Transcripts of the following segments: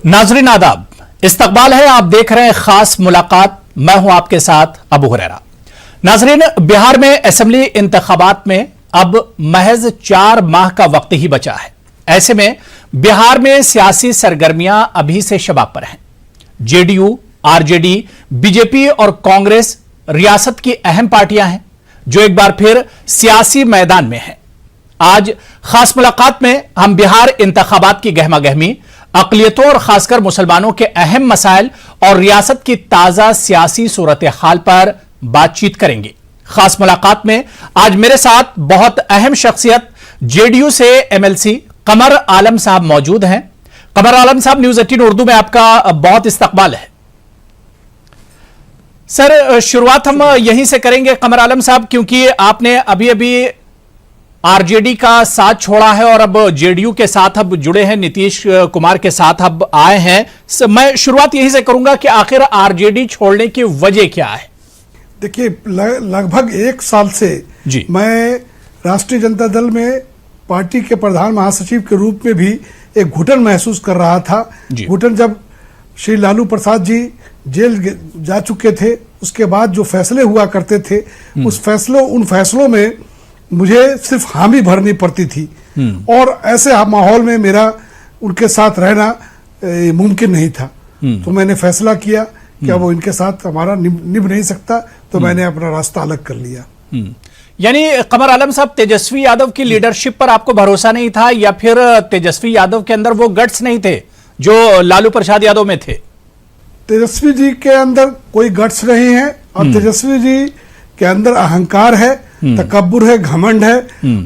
नाजरीन आदाब, इस्तकबाल है, आप देख रहे हैं खास मुलाकात। मैं हूं आपके साथ अबू हुरैरा। नाजरीन, बिहार में असेंबली इंतखाबात में अब महज 4 माह का वक्त ही बचा है। ऐसे में बिहार में सियासी सरगर्मियां अभी से शबाब पर हैं। जेडीयू, आरजेडी, बीजेपी और कांग्रेस रियासत की अहम पार्टियां हैं जो एक बार फिर सियासी मैदान में हैं। आज खास मुलाकात में हम बिहार इंतखाबात की गहमा गहमी, अक़लियतों और खासकर मुसलमानों के अहम मसाइल और रियासत की ताजा सियासी सूरत हाल पर बातचीत करेंगे। खास मुलाकात में आज मेरे साथ बहुत अहम शख्सियत जेडीयू से एमएलसी कमर आलम साहब मौजूद हैं। कमर आलम साहब, न्यूज़ 18 उर्दू में आपका बहुत इस्तकबाल है। सर, शुरुआत हम यहीं से करेंगे कमर आलम साहब, क्योंकि आपने अभी अभी आरजेडी का साथ छोड़ा है और अब जेडीयू के साथ अब जुड़े हैं, नीतीश कुमार के साथ अब आए हैं। मैं शुरुआत यहीं से करूंगा कि आखिर आरजेडी छोड़ने की वजह क्या है? देखिए, लगभग 1 साल से मैं राष्ट्रीय जनता दल में पार्टी के प्रधान महासचिव के रूप में भी एक घुटन महसूस कर रहा था। घुटन जब श्री लालू प्रसाद जी जेल जा चुके थे, उसके बाद जो फैसले हुआ करते थे, उन फैसलों में मुझे सिर्फ हामी भरनी पड़ती थी और ऐसे माहौल में मेरा उनके साथ रहना मुमकिन नहीं था। तो मैंने फैसला किया कि अब वो इनके साथ हमारा निभ नहीं सकता, तो मैंने अपना रास्ता अलग कर लिया। यानी कमर आलम साहब, तेजस्वी यादव की लीडरशिप पर आपको भरोसा नहीं था या फिर तेजस्वी यादव के अंदर वो गट्स नहीं थे जो लालू प्रसाद यादव में थे? तेजस्वी जी के अंदर कोई गट्स नहीं है और तेजस्वी जी के अंदर अहंकार है, तकब्बुर है, घमंड है।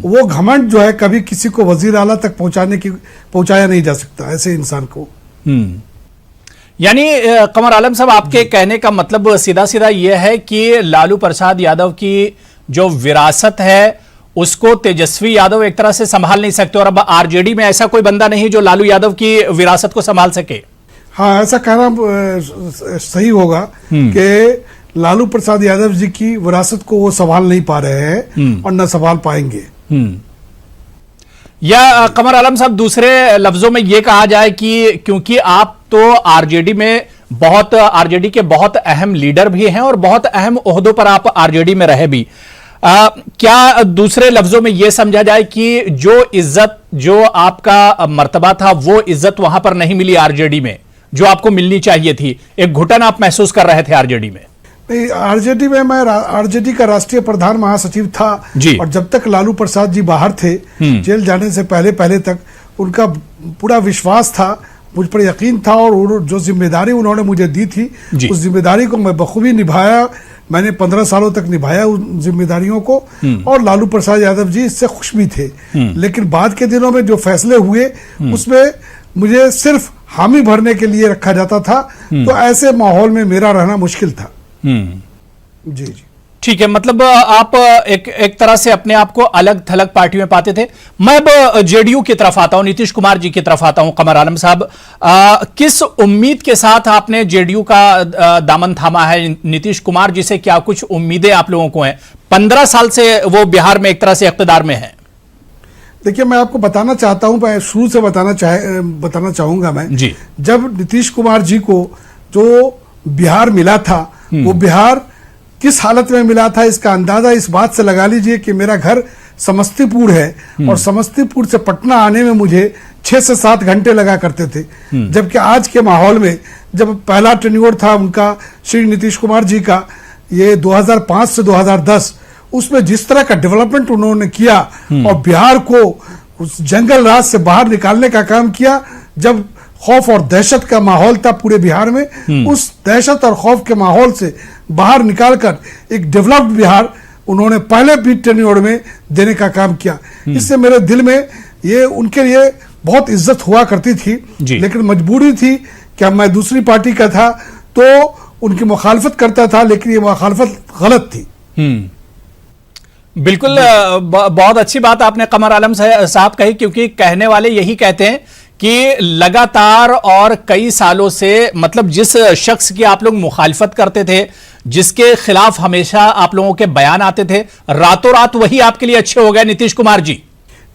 वो घमंड जो है कभी किसी को वजीर आला तक पहुंचाया नहीं जा सकता ऐसे इंसान को। यानी कमर आलम साहब, आपके कहने का मतलब सीधा सीधा यह है कि लालू प्रसाद यादव की जो विरासत है उसको तेजस्वी यादव एक तरह से संभाल नहीं सकते और अब आरजेडी में ऐसा कोई बंदा नहीं जो लालू यादव की विरासत को संभाल सके। हाँ, ऐसा कहना सही होगा कि लालू प्रसाद यादव जी की विरासत को वो संभाल नहीं पा रहे हैं और न संभाल पाएंगे। या कमर आलम साहब, दूसरे लफ्जों में यह कहा जाए कि क्योंकि आप तो आरजेडी के बहुत अहम लीडर भी हैं और बहुत अहम ओहदों पर आप आरजेडी में रहे भी, क्या दूसरे लफ्जों में यह समझा जाए कि जो इज्जत, जो आपका मर्तबा था, वो इज्जत वहां पर नहीं मिली आरजेडी में जो आपको मिलनी चाहिए थी? एक घुटन आप महसूस कर रहे थे आरजेडी में? नहीं, आरजेडी में मैं आरजेडी का राष्ट्रीय प्रधान महासचिव था और जब तक लालू प्रसाद जी बाहर थे, जेल जाने से पहले तक उनका पूरा विश्वास था, मुझ पर यकीन था और जो जिम्मेदारी उन्होंने मुझे दी थी उस जिम्मेदारी को मैं बखूबी निभाया। मैंने 15 सालों तक निभाया उन जिम्मेदारियों को और लालू प्रसाद यादव जी इससे खुश भी थे। लेकिन बाद के दिनों में जो फैसले हुए उसमें मुझे सिर्फ हामी भरने के लिए रखा जाता था, तो ऐसे माहौल में मेरा रहना मुश्किल था। जी जी, ठीक है। मतलब आप एक तरह से अपने आप को अलग थलग पार्टी में पाते थे। मैं अब जेडीयू की तरफ आता हूं, नीतीश कुमार जी की तरफ आता हूं। कमर आलम साहब, किस उम्मीद के साथ आपने जेडीयू का दामन थामा है? नीतीश कुमार जी से क्या कुछ उम्मीदें आप लोगों को हैं? 15 साल से वो बिहार में एक तरह से इख्तिदार में है। देखिए, मैं आपको बताना चाहता हूं, मैं शुरू से बताना चाहूंगा मैं जी। जब नीतीश कुमार जी को जो बिहार मिला था, वो बिहार किस हालत में मिला था इसका अंदाजा इस बात से लगा लीजिए कि मेरा घर समस्तीपुर है और समस्तीपुर से पटना आने में मुझे 6 से 7 घंटे लगा करते थे। जबकि आज के माहौल में, जब पहला टेन्योर था उनका, श्री नीतीश कुमार जी का, ये 2005 से 2010, उसमें जिस तरह का डेवलपमेंट उन्होंने किया और बिहार को उस जंगल राज से बाहर निकालने का काम किया, जब खौफ और दहशत का माहौल था पूरे बिहार में, उस दहशत और खौफ के माहौल से बाहर निकालकर एक डेवलप्ड बिहार उन्होंने पहले भी टेन्योर में देने का काम किया। इससे मेरे दिल में ये उनके लिए बहुत इज्जत हुआ करती थी, लेकिन मजबूरी थी कि मैं दूसरी पार्टी का था तो उनकी मुखालफत करता था, लेकिन ये मुखालफत गलत थी। बिल्कुल, बहुत अच्छी बात आपने कमर आलम साहब कही, क्योंकि कहने वाले यही कहते हैं कि लगातार और कई सालों से, मतलब जिस शख्स की आप लोग मुखालफत करते थे, जिसके खिलाफ हमेशा आप लोगों के बयान आते थे, रातों रात वही आपके लिए अच्छे हो गए नीतीश कुमार जी।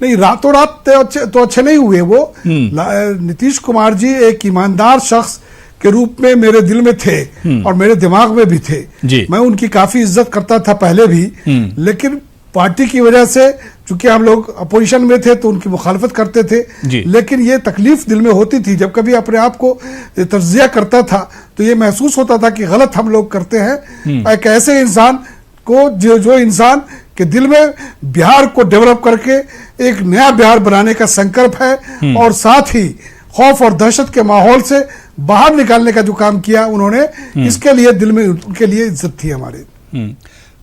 नहीं, रातों रात तो अच्छे नहीं हुए वो। नीतीश कुमार जी एक ईमानदार शख्स के रूप में मेरे दिल में थे और मेरे दिमाग में भी थे। मैं उनकी काफी इज्जत करता था पहले भी, लेकिन पार्टी की वजह से चूंकि हम लोग अपोजिशन में थे तो उनकी मुखालफत करते थे। लेकिन ये तकलीफ दिल में होती थी, जब कभी अपने आप को तज्जिया करता था तो ये महसूस होता था कि गलत हम लोग करते हैं। एक ऐसे इंसान को जो इंसान के दिल में बिहार को डेवलप करके एक नया बिहार बनाने का संकल्प है और साथ ही खौफ और दहशत के माहौल से बाहर निकालने का जो काम किया उन्होंने, इसके लिए दिल में उनके लिए इज्जत थी हमारे।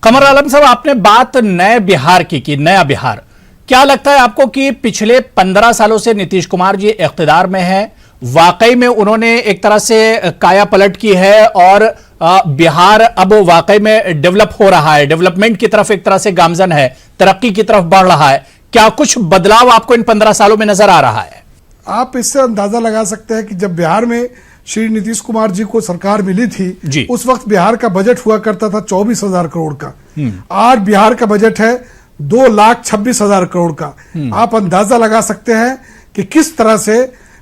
कमर आलम साहब, आपने बात नए बिहार की नया बिहार, क्या लगता है आपको कि पिछले 15 सालों से नीतीश कुमार जी इख्तिदार में हैं, वाकई में उन्होंने एक तरह से काया पलट की है और बिहार अब वाकई में डेवलप हो रहा है, डेवलपमेंट की तरफ एक तरह से गामजन है, तरक्की की तरफ बढ़ रहा है? क्या कुछ बदलाव आपको इन 15 सालों में नजर आ रहा है? आप इससे अंदाजा लगा सकते हैं कि जब बिहार में श्री नीतीश कुमार जी को सरकार मिली थी, उस वक्त बिहार का बजट हुआ करता था 24,000 करोड़ का। आज बिहार का बजट है 2,26,000 करोड़ का। आप अंदाजा लगा सकते हैं कि किस तरह से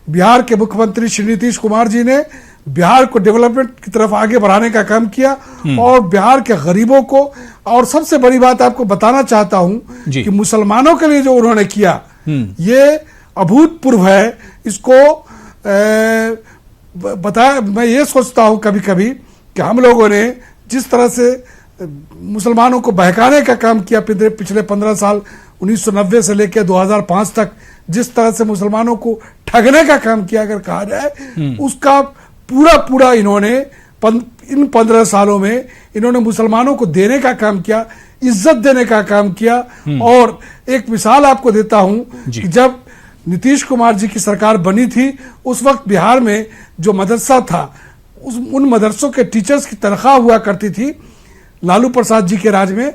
बिहार के मुख्यमंत्री श्री नीतीश कुमार जी ने बिहार को डेवलपमेंट की तरफ आगे बढ़ाने का काम किया और बिहार के गरीबों को, और सबसे बड़ी बात आपको बताना चाहता हूं कि मुसलमानों के लिए जो उन्होंने किया ये अभूतपूर्व है। इसको मैं ये सोचता हूं कभी कभी कि हम लोगों ने जिस तरह से मुसलमानों को बहकाने का काम किया पिछले 15 साल 1990 से लेकर 2005 तक, जिस तरह से मुसलमानों को ठगने का काम किया अगर कहा जाए, उसका पूरा इन्होंने इन 15 सालों में इन्होंने मुसलमानों को देने का काम किया, इज्जत देने का काम किया। और एक मिसाल आपको देता हूं कि जब नीतीश कुमार जी की सरकार बनी थी उस वक्त बिहार में जो मदरसा था उन मदरसों के टीचर्स की तनख्वाह हुआ करती थी लालू प्रसाद जी के राज में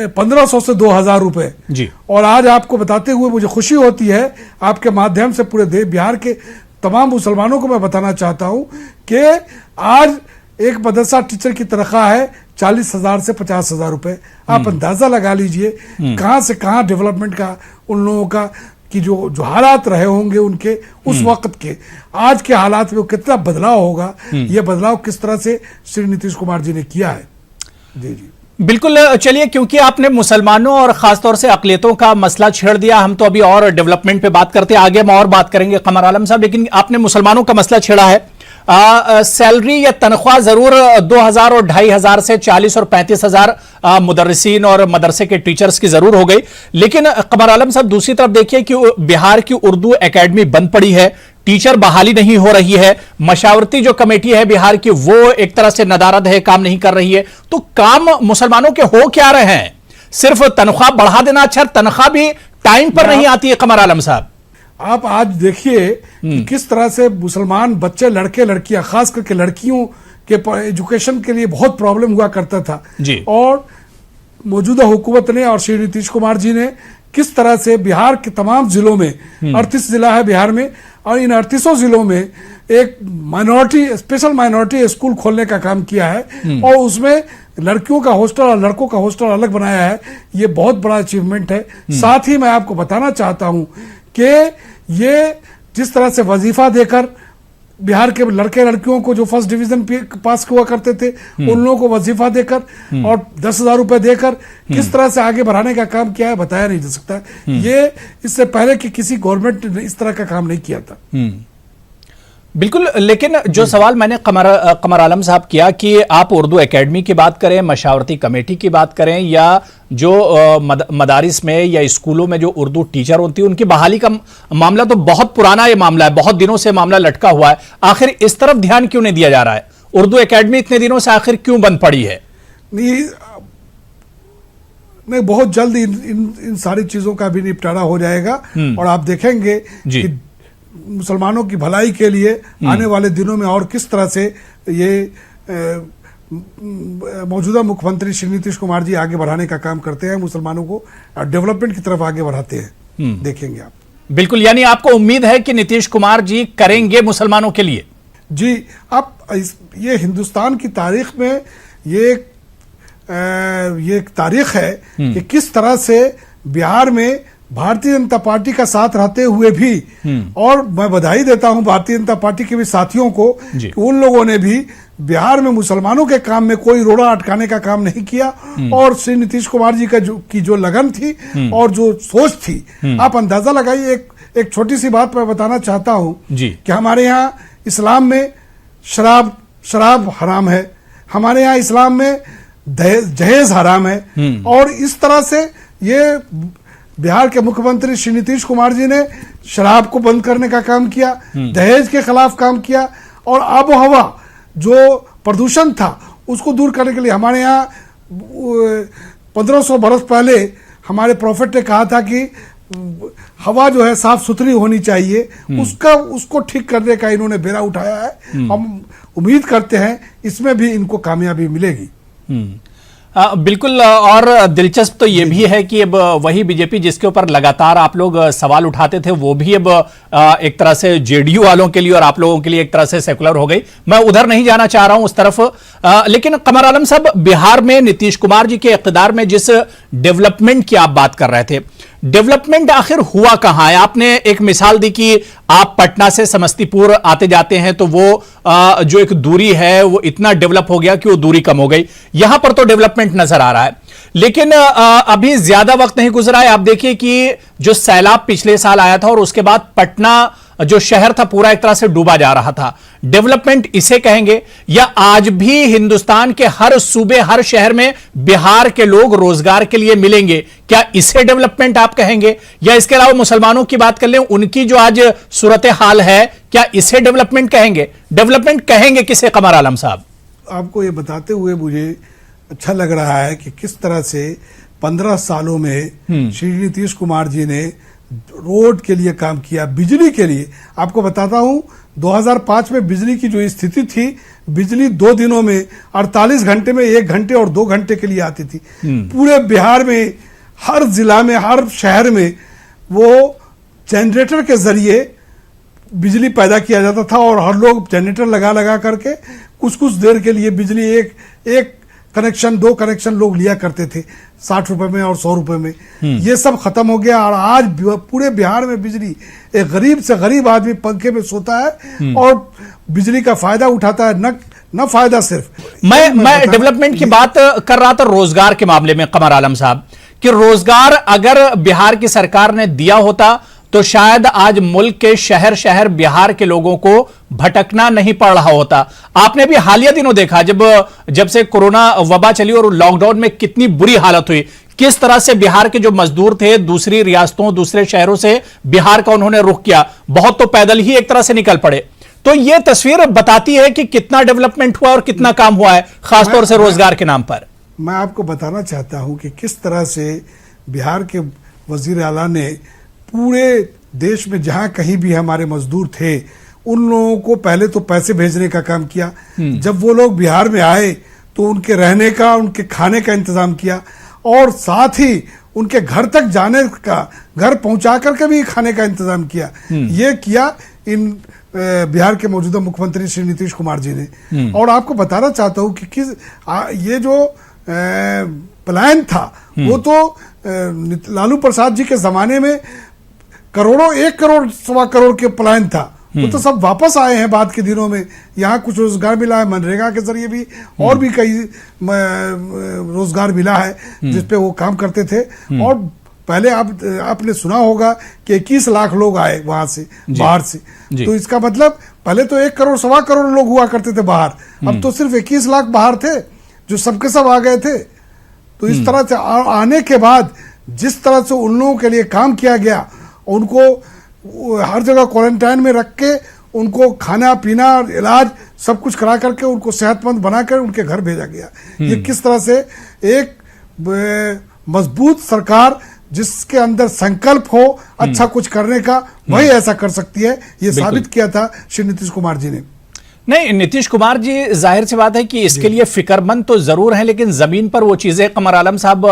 1500 से 2000 रुपए। और आज आपको बताते हुए मुझे खुशी होती है, आपके माध्यम से पूरे बिहार के तमाम मुसलमानों को मैं बताना चाहता हूं कि आज एक मदरसा टीचर की तनख्वाह है 40,000 से 50,000 रुपए। आप अंदाजा लगा लीजिए कहां से कहां डेवलपमेंट का उन लोगों का कि जो हालात रहे होंगे उनके उस वक्त के आज के हालात में कितना बदलाव होगा, ये बदलाव किस तरह से श्री नीतीश कुमार जी ने किया है। जी बिल्कुल। चलिए, क्योंकि आपने मुसलमानों और खासतौर से अकलियतों का मसला छेड़ दिया, हम तो अभी और डेवलपमेंट पे बात करते हैं, आगे हम और बात करेंगे कमर आलम साहब, लेकिन आपने मुसलमानों का मसला छेड़ा है। सैलरी या तनख्वाह जरूर 2,000 और 2,500 से 40 और 35,000 मुदर्रिसीन और मदरसे के टीचर्स की जरूर हो गई, लेकिन कमर आलम साहब दूसरी तरफ देखिए कि बिहार की उर्दू एकेडमी बंद पड़ी है, टीचर बहाली नहीं हो रही है, मशावरती जो कमेटी है बिहार की वो एक तरह से नदारद है, काम नहीं कर रही है। तो काम मुसलमानों के हो क्या रहे हैं? सिर्फ तनख्वाह बढ़ा देना अच्छा, तनख्वाह भी टाइम पर नहीं आती है कमर आलम साहब। आप आज देखिए कि किस तरह से मुसलमान बच्चे, लड़के लड़कियां, खास करके लड़कियों के एजुकेशन के लिए बहुत प्रॉब्लम हुआ करता था। और मौजूदा हुकूमत ने और श्री नीतीश कुमार जी ने किस तरह से बिहार के तमाम जिलों में 38 जिला है बिहार में, और इन 38 जिलों में एक स्पेशल माइनॉरिटी स्कूल खोलने का काम किया है और उसमें लड़कियों का हॉस्टल और लड़कों का हॉस्टल अलग बनाया है। ये बहुत बड़ा अचीवमेंट है। साथ ही मैं आपको बताना चाहता हूं कि ये जिस तरह से वजीफा देकर बिहार के लड़के लड़कियों को जो फर्स्ट डिवीजन पास हुआ करते थे उन लोगों को वजीफा देकर और 10,000 रुपए देकर किस तरह से आगे बढ़ाने का काम किया है बताया नहीं जा सकता। ये इससे पहले कि किसी गवर्नमेंट ने इस तरह का काम नहीं किया था। बिल्कुल, लेकिन जो सवाल मैंने कमर आलम साहब किया कि आप उर्दू एकेडमी की बात करें, मशावरती कमेटी की बात करें, या जो मदारिस में या स्कूलों में जो उर्दू टीचर होती है उनकी बहाली का मामला तो बहुत पुराना ये मामला है, बहुत दिनों से मामला लटका हुआ है। आखिर इस तरफ ध्यान क्यों नहीं दिया जा रहा है? उर्दू एकेडमी इतने दिनों से आखिर क्यों बंद पड़ी है? नहीं, बहुत जल्द इन सारी चीजों का भी निपटारा हो जाएगा और आप देखेंगे कि मुसलमानों की भलाई के लिए आने वाले दिनों में और किस तरह से ये मौजूदा मुख्यमंत्री श्री नीतीश कुमार जी आगे बढ़ाने का काम करते हैं, मुसलमानों को डेवलपमेंट की तरफ आगे बढ़ाते हैं। देखेंगे आप। बिल्कुल, यानी आपको उम्मीद है कि नीतीश कुमार जी करेंगे मुसलमानों के लिए? जी, आप ये हिंदुस्तान की तारीख में ये एक तारीख है कि किस तरह से बिहार में भारतीय जनता पार्टी का साथ रहते हुए भी, और मैं बधाई देता हूं भारतीय जनता पार्टी के भी साथियों को कि उन लोगों ने भी बिहार में मुसलमानों के काम में कोई रोड़ा अटकाने का काम नहीं किया। और श्री नीतीश कुमार जी का जो लगन थी और जो सोच थी, आप अंदाजा लगाइए। एक छोटी सी बात मैं बताना चाहता हूं कि हमारे यहाँ इस्लाम में शराब हराम है, हमारे यहाँ इस्लाम में जहेज हराम है। और इस तरह से ये बिहार के मुख्यमंत्री श्री नीतीश कुमार जी ने शराब को बंद करने का काम किया, दहेज के खिलाफ काम किया, और आबो हवा जो प्रदूषण था उसको दूर करने के लिए हमारे यहाँ 1500 बरस पहले हमारे प्रॉफिट ने कहा था कि हवा जो है साफ सुथरी होनी चाहिए, उसको ठीक करने का इन्होंने बेड़ा उठाया है। हम उम्मीद करते हैं इसमें भी इनको कामयाबी मिलेगी। बिल्कुल। और दिलचस्प तो ये भी है कि अब वही बीजेपी जिसके ऊपर लगातार आप लोग सवाल उठाते थे, वो भी अब एक तरह से जेडीयू वालों के लिए और आप लोगों के लिए एक तरह से सेकुलर हो गई। मैं उधर नहीं जाना चाह रहा हूं उस तरफ, लेकिन कमर आलम साहब, बिहार में नीतीश कुमार जी के इख्तिदार में जिस डेवलपमेंट की आप बात कर रहे थे, डेवलपमेंट आखिर हुआ कहां है? आपने एक मिसाल दी कि आप पटना से समस्तीपुर आते जाते हैं तो वो जो एक दूरी है वो इतना डेवलप हो गया कि वो दूरी कम हो गई। यहां पर तो डेवलपमेंट नजर आ रहा है, लेकिन अभी ज्यादा वक्त नहीं गुजरा है। आप देखिए कि जो सैलाब पिछले साल आया था और उसके बाद पटना जो शहर था पूरा एक तरह से डूबा जा रहा था। डेवलपमेंट इसे कहेंगे, या आज भी हिंदुस्तान के हर सूबे हर शहर में बिहार के लोग रोजगार के लिए मिलेंगे, क्या इसे डेवलपमेंट आप कहेंगे? या इसके अलावा मुसलमानों की बात कर लें, उनकी जो आज सूरत हाल है, क्या इसे डेवलपमेंट कहेंगे? डेवलपमेंट कहेंगे किसे कमर आलम साहब? आपको ये बताते हुए मुझे अच्छा लग रहा है कि किस तरह से 15 सालों में श्री नीतीश कुमार जी ने रोड के लिए काम किया, बिजली के लिए। आपको बताता हूं 2005 में बिजली की जो स्थिति थी, बिजली 2 दिनों में 48 घंटे में 1 घंटे और 2 घंटे के लिए आती थी। पूरे बिहार में हर जिला में हर शहर में वो जनरेटर के जरिए बिजली पैदा किया जाता था, और हर लोग जनरेटर लगा लगा करके कुछ देर के लिए बिजली एक कनेक्शन 2 कनेक्शन लोग लिया करते थे 60 रुपए में और 100 रुपए में। ये सब खत्म हो गया, और आज पूरे बिहार में बिजली, एक गरीब से गरीब आदमी पंखे में सोता है और बिजली का फायदा उठाता है। न फायदा सिर्फ मैं डेवलपमेंट की बात कर रहा था रोजगार के मामले में कमर आलम साहब, कि रोजगार अगर बिहार की सरकार ने दिया होता तो शायद आज मुल्क के शहर शहर बिहार के लोगों को भटकना नहीं पड़ रहा होता। आपने भी हालिया दिनों देखा जब से कोरोना वबा चली और लॉकडाउन में कितनी बुरी हालत हुई, किस तरह से बिहार के जो मजदूर थे दूसरी रियासतों दूसरे शहरों से बिहार का उन्होंने रुख किया, बहुत तो पैदल ही एक तरह से निकल पड़े। तो यह तस्वीर बताती है कि कितना डेवलपमेंट हुआ और कितना काम हुआ है, खासतौर से रोजगार के नाम पर। मैं आपको बताना चाहता हूं कि किस तरह से बिहार के वजीर आला ने पूरे देश में जहां कहीं भी हमारे मजदूर थे उन लोगों को पहले तो पैसे भेजने का काम किया। जब वो लोग बिहार में आए तो उनके रहने का, उनके खाने का इंतजाम किया, और साथ ही उनके घर तक जाने का, घर पहुंचा करके भी खाने का इंतजाम किया। ये किया इन बिहार के मौजूदा मुख्यमंत्री श्री नीतीश कुमार जी ने। और आपको बताना चाहता हूं कि ये जो प्लान था वो तो लालू प्रसाद जी के जमाने में करोड़ों, 1 करोड़ 1.25 करोड़ के प्लान था, वो तो सब वापस आए हैं बाद के दिनों में। यहाँ कुछ रोजगार मिला है मनरेगा के जरिए भी, और भी कई रोजगार मिला है जिसपे वो काम करते थे। और पहले आपने सुना होगा कि 21 लाख लोग आए वहां से, बाहर से। तो इसका मतलब पहले तो 1 करोड़ 1.25 करोड़ लोग हुआ करते थे बाहर, अब तो सिर्फ 21 लाख बाहर थे, जो सबके सब आ गए थे। तो इस तरह से आने के बाद जिस तरह से उन लोगों के लिए काम किया गया, उनको हर जगह क्वारंटाइन में रख के उनको खाना पीना इलाज सब कुछ करा करके उनको सेहतमंद बनाकर उनके घर भेजा गया। ये किस तरह से एक मजबूत सरकार जिसके अंदर संकल्प हो अच्छा कुछ करने का, वही ऐसा कर सकती है। ये साबित किया था श्री नीतीश कुमार जी ने। नहीं, नीतीश कुमार जी जाहिर सी बात है कि इसके लिए फिक्रमंद तो जरूर हैं, लेकिन जमीन पर वो चीजें कमर आलम साहब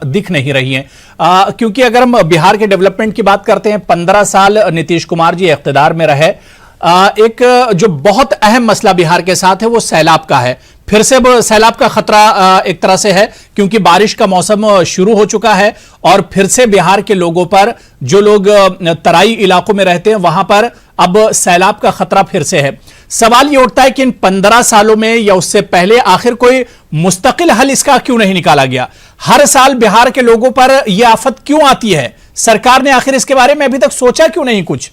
दिख नहीं रही हैं। क्योंकि अगर हम बिहार के डेवलपमेंट की बात करते हैं, 15 साल नीतीश कुमार जी इख्तिदार में रहे, एक जो बहुत अहम मसला बिहार के साथ है वो सैलाब का है। फिर से सैलाब का खतरा एक तरह से है क्योंकि बारिश का मौसम शुरू हो चुका है और फिर से बिहार के लोगों पर, जो लोग तराई इलाकों में रहते हैं, वहां पर अब सैलाब का खतरा फिर से है। सवाल यह उठता है कि इन 15 सालों में या उससे पहले आखिर कोई मुस्तकिल हल इसका क्यों नहीं निकाला गया? हर साल बिहार के लोगों पर यह आफत क्यों आती है? सरकार ने आखिर इसके बारे में अभी तक सोचा क्यों नहीं कुछ?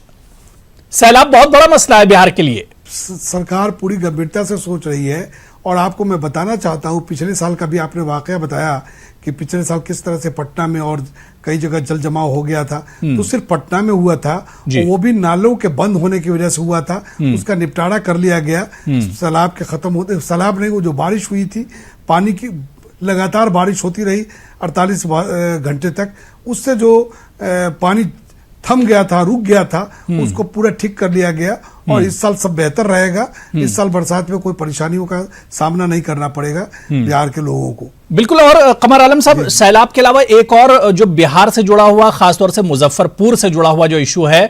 सैलाब बहुत बड़ा मसला है बिहार के लिए। सरकार पूरी गंभीरता से सोच रही है और आपको मैं बताना चाहता हूं, पिछले साल का भी आपने वाकया बताया कि पिछले साल किस तरह से पटना में और कई जगह जल जमाव हो गया था। तो सिर्फ पटना में हुआ था, वो भी नालों के बंद होने की वजह से हुआ था। उसका निपटारा कर लिया गया। सैलाब के खत्म होते, सैलाब नहीं, वो जो बारिश हुई थी, पानी की लगातार बारिश होती रही 48 घंटे तक, उससे जो पानी थम गया था, रुक गया था, उसको पूरा ठीक कर लिया गया और इस साल सब बेहतर रहेगा। इस साल बरसात में कोई परेशानियों का सामना नहीं करना पड़ेगा बिहार के लोगों को। बिल्कुल। और कमर आलम साहब, सैलाब के अलावा एक और जो बिहार से जुड़ा हुआ, खासतौर से मुजफ्फरपुर से जुड़ा हुआ जो इशू है,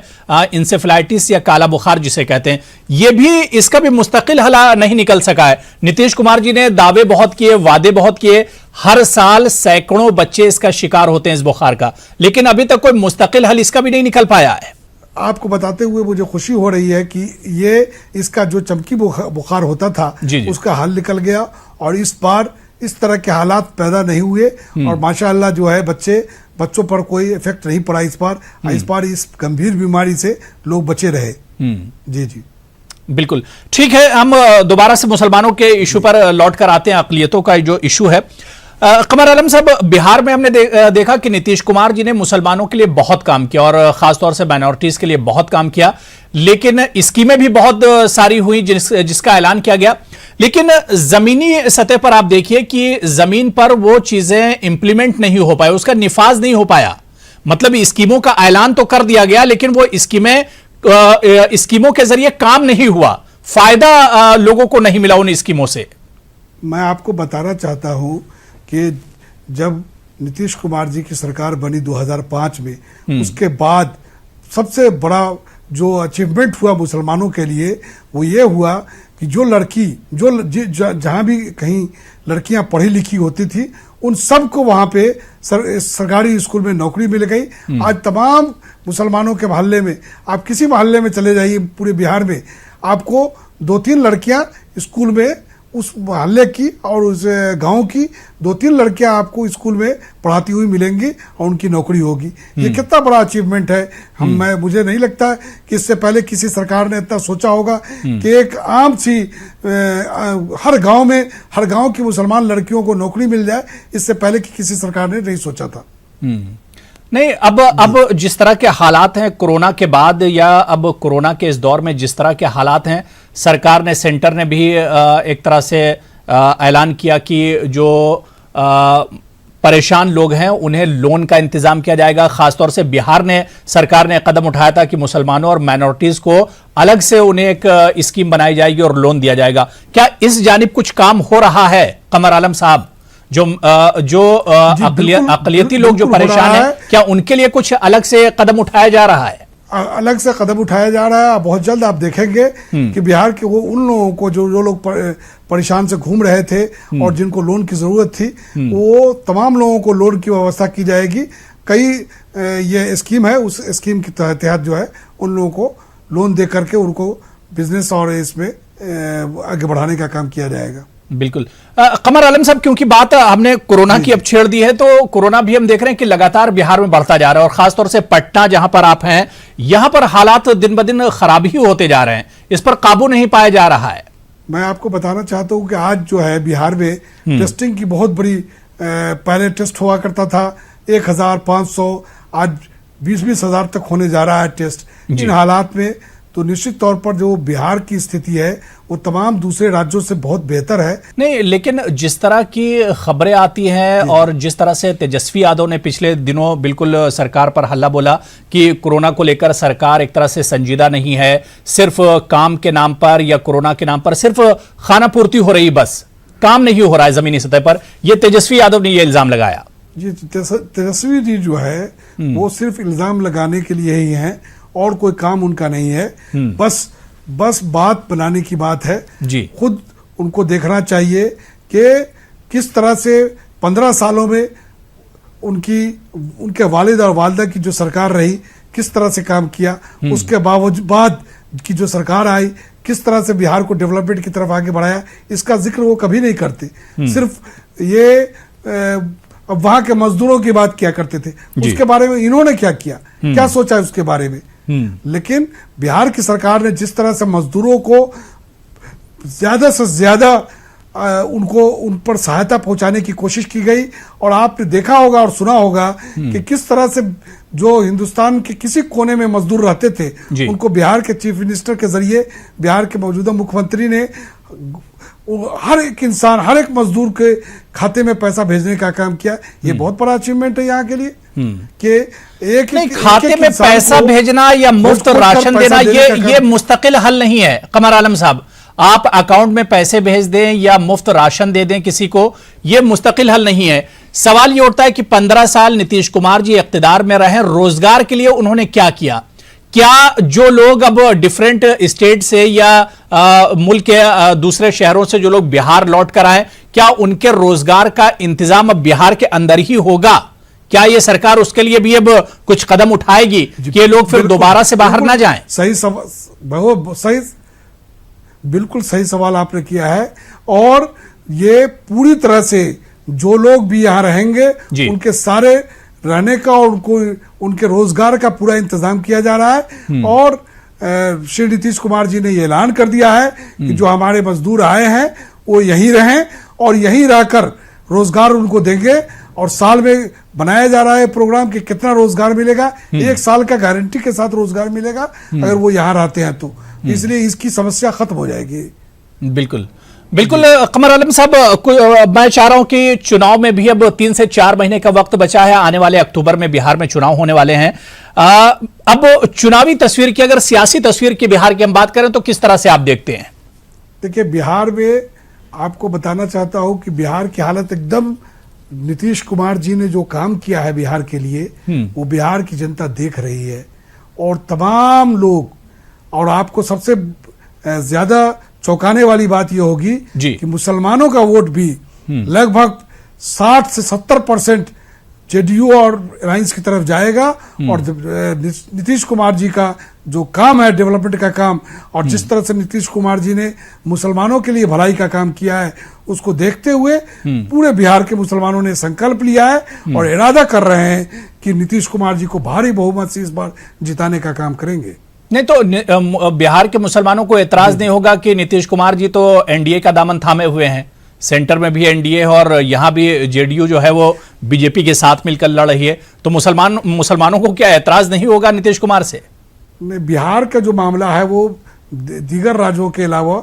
इंसेफ्लाइटिस या काला बुखार जिसे कहते हैं, यह भी, इसका भी मुस्तकिल हल नहीं निकल सका है। नीतीश कुमार जी ने दावे बहुत किए, वादे बहुत किए, हर साल सैकड़ों बच्चे इसका शिकार होते हैं इस बुखार का, लेकिन अभी तक कोई मुस्तकिल हल इसका भी नहीं निकल पाया है। आपको बताते हुए मुझे खुशी हो रही है कि ये इसका जो चमकी बुखार होता था उसका हल निकल गया और इस बार इस तरह के हालात पैदा नहीं हुए और माशाअल्लाह जो है बच्चों पर कोई इफेक्ट नहीं पड़ा इस बार इस गंभीर बीमारी से लोग बचे रहे। जी जी बिल्कुल ठीक है। हम दोबारा से मुसलमानों के इशू पर लौट कर आते हैं, अक़लियतों का जो इशू है। कमर आलम साहब, बिहार में हमने देखा कि नीतीश कुमार जी ने मुसलमानों के लिए बहुत काम किया और खासतौर से माइनॉरिटीज के लिए बहुत काम किया, लेकिन स्कीमें भी बहुत सारी हुई जिसका ऐलान किया गया, लेकिन जमीनी सतह पर आप देखिए कि जमीन पर वो चीजें इंप्लीमेंट नहीं हो पाए, उसका निफाज नहीं हो पाया। मतलब स्कीमों का ऐलान तो कर दिया गया लेकिन वो स्कीमों के जरिए काम नहीं हुआ, फायदा लोगों को नहीं मिला उन स्कीमों से। मैं आपको बताना चाहता हूं कि जब नीतीश कुमार जी की सरकार बनी 2005 में, उसके बाद सबसे बड़ा जो अचीवमेंट हुआ मुसलमानों के लिए वो ये हुआ कि जो लड़की जहां भी कहीं लड़कियां पढ़ी लिखी होती थी उन सबको वहां पे सरकारी स्कूल में नौकरी मिल गई। आज तमाम मुसलमानों के मोहल्ले में, आप किसी मोहल्ले में चले जाइए पूरे बिहार में, आपको 2-3 लड़कियां स्कूल में, उस मोहल्ले की और उस गांव की 2-3 लड़कियां आपको स्कूल में पढ़ाती हुई मिलेंगी और उनकी नौकरी होगी। ये कितना बड़ा अचीवमेंट है। मुझे नहीं लगता कि इससे पहले किसी सरकार ने इतना सोचा होगा कि एक आम सी हर गांव की मुसलमान लड़कियों को नौकरी मिल जाए। इससे पहले कि किसी सरकार ने नहीं सोचा था। नहीं, अब जिस तरह के हालात हैं कोरोना के बाद, या अब कोरोना के इस दौर में जिस तरह के हालात हैं, सरकार ने, सेंटर ने भी एक तरह से ऐलान किया कि जो परेशान लोग हैं उन्हें लोन का इंतजाम किया जाएगा। खासतौर से बिहार ने, सरकार ने कदम उठाया था कि मुसलमानों और माइनॉरिटीज को अलग से उन्हें एक स्कीम बनाई जाएगी और लोन दिया जाएगा। क्या इस जानिब कुछ काम हो रहा है कमर आलम साहब? जो अक़लियती लोग जो परेशान हैं, क्या उनके लिए कुछ अलग से कदम उठाया जा रहा है? अलग से कदम उठाया जा रहा है। बहुत जल्द आप देखेंगे कि बिहार के वो उन लोगों को जो लोग परेशान से घूम रहे थे और जिनको लोन की जरूरत थी, वो तमाम लोगों को लोन की व्यवस्था की जाएगी। कई ये स्कीम है, उस स्कीम के तहत जो है उन लोगों को लोन दे करके उनको बिजनेस और इसमें आगे बढ़ाने का काम किया जाएगा। बिल्कुल। कमर आलम साहब, क्योंकि बात हमने कोरोना की अब छेड़ दी है, तो कोरोना भी हम देख रहे हैं कि लगातार बिहार में बढ़ता जा रहा है और खासतौर से पटना जहां पर आप हैं, यहां पर हालात दिन ब दिन खराब ही होते जा रहे हैं, इस पर काबू नहीं पाया जा रहा है। मैं आपको बताना चाहता हूं कि आज जो है बिहार में टेस्टिंग की बहुत बड़ी, पहले टेस्ट हुआ करता था 1500, आज 20-20 हजार तक होने जा रहा है टेस्ट। इन हालात में तो निश्चित तौर पर जो बिहार की स्थिति है वो तमाम दूसरे राज्यों से बहुत बेहतर है। नहीं, लेकिन जिस तरह की खबरें आती हैं और जिस तरह से तेजस्वी यादव ने पिछले दिनों बिल्कुल सरकार पर हल्ला बोला कि कोरोना को लेकर सरकार एक तरह से संजीदा नहीं है, सिर्फ काम के नाम पर या कोरोना के नाम पर सिर्फ खाना पूर्ति हो रही, बस काम नहीं हो रहा है जमीनी सतह पर, यह तेजस्वी यादव ने यह इल्जाम लगाया। जी, तेजस्वी जी जो है वो सिर्फ इल्जाम लगाने के लिए ही है और कोई काम उनका नहीं है। बस बस बात बनाने की बात है जी। खुद उनको देखना चाहिए कि किस तरह से 15 सालों में उनके वालिद और वालिदा की जो सरकार रही किस तरह से काम किया, उसके बाद की जो सरकार आई किस तरह से बिहार को डेवलपमेंट की तरफ आगे बढ़ाया, इसका जिक्र वो कभी नहीं करते। सिर्फ ये वहां के मजदूरों की बात किया करते थे, उसके बारे में इन्होंने क्या किया, क्या सोचा है उसके बारे में। लेकिन बिहार की सरकार ने जिस तरह से मजदूरों को ज्यादा से ज्यादा उन पर सहायता पहुंचाने की कोशिश की गई, और आपने देखा होगा और सुना होगा कि किस तरह से जो हिंदुस्तान के किसी कोने में मजदूर रहते थे उनको बिहार के चीफ मिनिस्टर के जरिए बिहार के मौजूदा मुख्यमंत्री ने हर एक इंसान, हर एक मजदूर के खाते में पैसा भेजने का काम किया। ये बहुत बड़ा अचीवमेंट है यहाँ के लिए कि एक नहीं, खाते में पैसा भेजना या मुफ्त राशन देना ये मुस्तकिल हल नहीं है। कमर आलम साहब, आप अकाउंट में पैसे भेज दें या मुफ्त राशन दे दें किसी को, यह मुस्तकिल हल नहीं है। सवाल यह उठता है कि 15 साल नीतीश कुमार जी इख्तिदार में रहे, रोजगार के लिए उन्होंने क्या किया? क्या जो लोग अब डिफरेंट स्टेट से या मुल्क के दूसरे शहरों से जो लोग बिहार लौट कर आए, क्या उनके रोजगार का इंतजाम अब बिहार के अंदर ही होगा? क्या यह सरकार उसके लिए भी अब कुछ कदम उठाएगी कि ये लोग फिर दोबारा से बाहर ना जाएं? बिल्कुल सही सवाल आपने किया है, और ये पूरी तरह से जो लोग भी यहां रहेंगे उनके सारे रहने का और उनके रोजगार का पूरा इंतजाम किया जा रहा है। और श्री नीतीश कुमार जी ने ये ऐलान कर दिया है कि जो हमारे मजदूर आए हैं वो यहीं रहें और यहीं रहकर रोजगार उनको देंगे। और साल में बनाया जा रहा है प्रोग्राम कि कितना रोजगार मिलेगा, 1 साल का गारंटी के साथ रोजगार मिलेगा अगर वो यहाँ रहते हैं तो, इसलिए इसकी समस्या खत्म हो जाएगी। बिल्कुल बिल्कुल। कमर आलम साहब, मैं चाह रहा हूं कि चुनाव में भी अब 3 से 4 महीने का वक्त बचा है, आने वाले अक्टूबर में बिहार में चुनाव होने वाले हैं। अब चुनावी तस्वीर की, अगर सियासी तस्वीर की बिहार की हम बात करें तो किस तरह से आप देखते हैं? देखिए, बिहार में आपको बताना चाहता हूं कि बिहार की हालत एकदम, नीतीश कुमार जी ने जो काम किया है बिहार के लिए वो बिहार की जनता देख रही है, और तमाम लोग, और आपको सबसे ज्यादा चौंकाने वाली बात यह होगी कि मुसलमानों का वोट भी लगभग 60 से 70% जेडीयू और अलायंस की तरफ जाएगा। और नीतीश कुमार जी का जो काम है, डेवलपमेंट का काम, और जिस तरह से नीतीश कुमार जी ने मुसलमानों के लिए भलाई का काम किया है, उसको देखते हुए पूरे बिहार के मुसलमानों ने संकल्प लिया है और इरादा कर रहे हैं कि नीतीश कुमार जी को भारी बहुमत से इस बार जिताने का काम करेंगे। नहीं तो बिहार के मुसलमानों को एतराज नहीं होगा कि नीतीश कुमार जी तो एनडीए का दामन थामे हुए हैं, सेंटर में भी एनडीए और यहां भी जेडीयू जो है वो बीजेपी के साथ मिलकर लड़ रही है, तो मुसलमानों को क्या एतराज नहीं होगा नीतीश कुमार से? बिहार का जो मामला है वो दीगर राज्यों के अलावा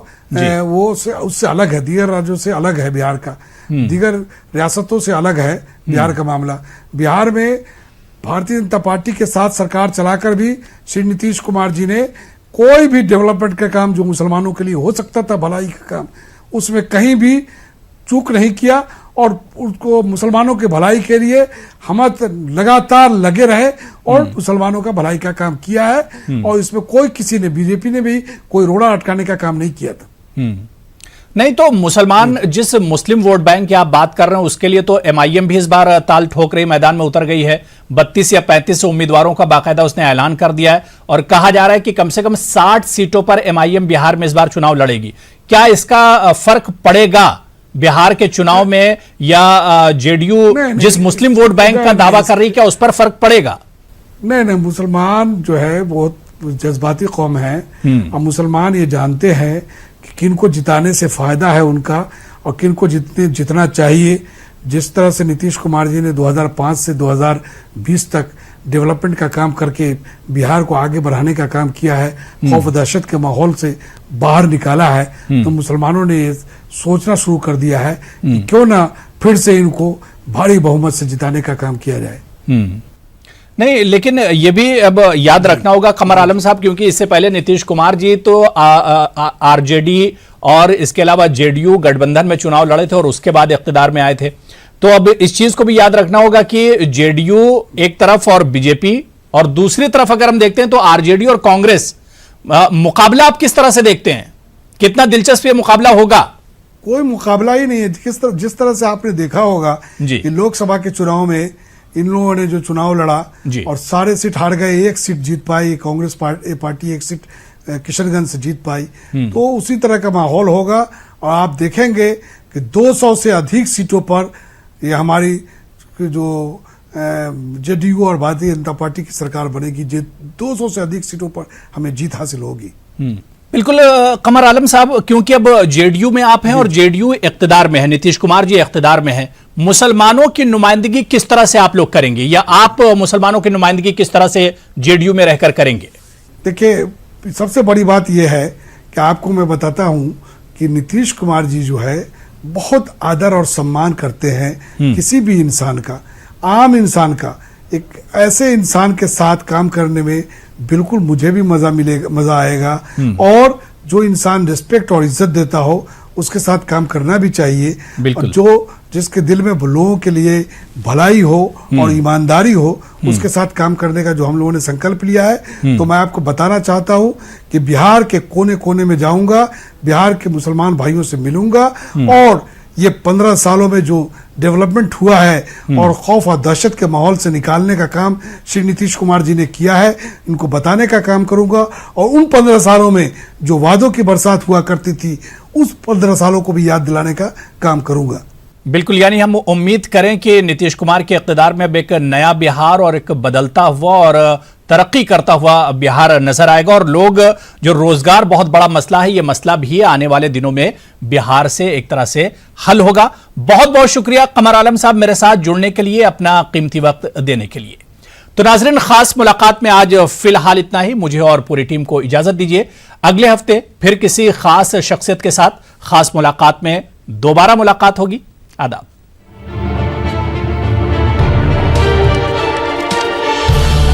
वो उससे अलग है, दीगर राज्यों से अलग है बिहार का, दीगर रियासतों से अलग है बिहार का मामला। बिहार में भारतीय जनता पार्टी के साथ सरकार चलाकर भी श्री नीतीश कुमार जी ने कोई भी डेवलपमेंट का काम जो मुसलमानों के लिए हो सकता था, भलाई का काम, उसमें कहीं भी चूक नहीं किया, और उसको मुसलमानों के भलाई के लिए हम लगातार लगे रहे और मुसलमानों का भलाई का काम किया है। और इसमें कोई, किसी ने, बीजेपी ने भी कोई रोड़ा अटकाने का काम नहीं किया था। नहीं तो मुसलमान, जिस मुस्लिम वोट बैंक की आप बात कर रहे हैं उसके लिए तो एमआईएम भी इस बार ताल ठोक रही, मैदान में उतर गई है। 32 या 35 उम्मीदवारों का बाकायदा उसने ऐलान कर दिया है और कहा जा रहा है कि कम से कम 60 सीटों पर एमआईएम बिहार में इस बार चुनाव लड़ेगी। क्या इसका फर्क पड़ेगा बिहार के चुनाव में, या जेडीयू जिस मुस्लिम वोट बैंक का दावा कर रही है क्या उस पर फर्क पड़ेगा? नहीं, मुसलमान जो है बहुत जज्बाती कौम है, और मुसलमान ये जानते हैं कि किनको जिताने से फायदा है उनका और किनको जितना चाहिए। जिस तरह से नीतीश कुमार जी ने 2005 से 2020 तक डेवलपमेंट का काम करके बिहार को आगे बढ़ाने का काम किया है, खौफ दहशत के माहौल से बाहर निकाला है, तो मुसलमानों ने सोचना शुरू कर दिया है कि क्यों ना फिर से इनको भारी बहुमत से जिताने का काम किया जाए। नहीं, लेकिन ये भी अब याद रखना होगा कमर आलम साहब, क्योंकि इससे पहले नीतीश कुमार जी तो आरजेडी और इसके अलावा जेडीयू गठबंधन में चुनाव लड़े थे और उसके बाद इख्तिदार में आए थे। तो अब इस चीज को भी याद रखना होगा कि जेडीयू एक तरफ और बीजेपी, और दूसरी तरफ अगर हम देखते हैं तो आरजेडी और कांग्रेस, मुकाबला आप किस तरह से देखते हैं? कितना दिलचस्प ये मुकाबला होगा? कोई मुकाबला ही नहीं है। जिस तरह से आपने देखा होगा कि लोकसभा के चुनाव में इन लोगों ने जो चुनाव लड़ा और सारे सीट हार गए, एक सीट जीत पाई कांग्रेस पार्टी, एक सीट किशनगंज से जीत पाई। तो उसी तरह का माहौल होगा और आप देखेंगे कि 200 से अधिक सीटों पर ये हमारी जो जेडीयू और भारतीय जनता पार्टी की सरकार बनेगी। 200 से अधिक सीटों पर हमें जीत हासिल होगी। बिल्कुल कमर आलम साहब, क्योंकि अब जेडीयू में आप हैं और जेडीयू इख्तिदार में है, नीतीश कुमार जी इख्तिदार में है, मुसलमानों की नुमाइंदगी किस तरह से आप लोग करेंगे, या आप मुसलमानों की नुमाइंदगी किस तरह से जेडीयू में रहकर करेंगे? देखिए, सबसे बड़ी बात यह है कि आपको मैं बताता हूं कि नीतीश कुमार जी जो है बहुत आदर और सम्मान करते हैं किसी भी इंसान का, आम इंसान का। एक ऐसे इंसान के साथ काम करने में बिल्कुल मुझे भी मजा आएगा और जो इंसान रिस्पेक्ट और इज्जत देता हो उसके साथ काम करना भी चाहिए। और जो जिसके दिल में लोगों के लिए भलाई हो और ईमानदारी हो उसके साथ काम करने का जो हम लोगों ने संकल्प लिया है। तो मैं आपको बताना चाहता हूं कि बिहार के कोने कोने में जाऊंगा, बिहार के मुसलमान भाइयों से मिलूंगा और ये 15 सालों में जो डेवलपमेंट हुआ है और खौफ और दहशत के माहौल से निकालने का काम श्री नीतीश कुमार जी ने किया है, इनको बताने का काम करूंगा। और उन 15 सालों में जो वादों की बरसात हुआ करती थी उस 15 सालों को भी याद दिलाने का काम करूंगा। बिल्कुल, यानी हम उम्मीद करें कि नीतीश कुमार के इक़्तिदार में अब एक नया बिहार और एक बदलता हुआ और तरक्की करता हुआ बिहार नजर आएगा और लोग जो रोजगार बहुत बड़ा मसला है, ये मसला भी आने वाले दिनों में बिहार से एक तरह से हल होगा। बहुत बहुत शुक्रिया कमर आलम साहब मेरे साथ जुड़ने के लिए, अपना कीमती वक्त देने के लिए। तो नाज़रीन, खास मुलाकात में आज फिलहाल इतना ही। मुझे और पूरी टीम को इजाजत दीजिए। अगले हफ्ते फिर किसी खास शख्सियत के साथ खास मुलाकात में दोबारा मुलाकात होगी। आदाब।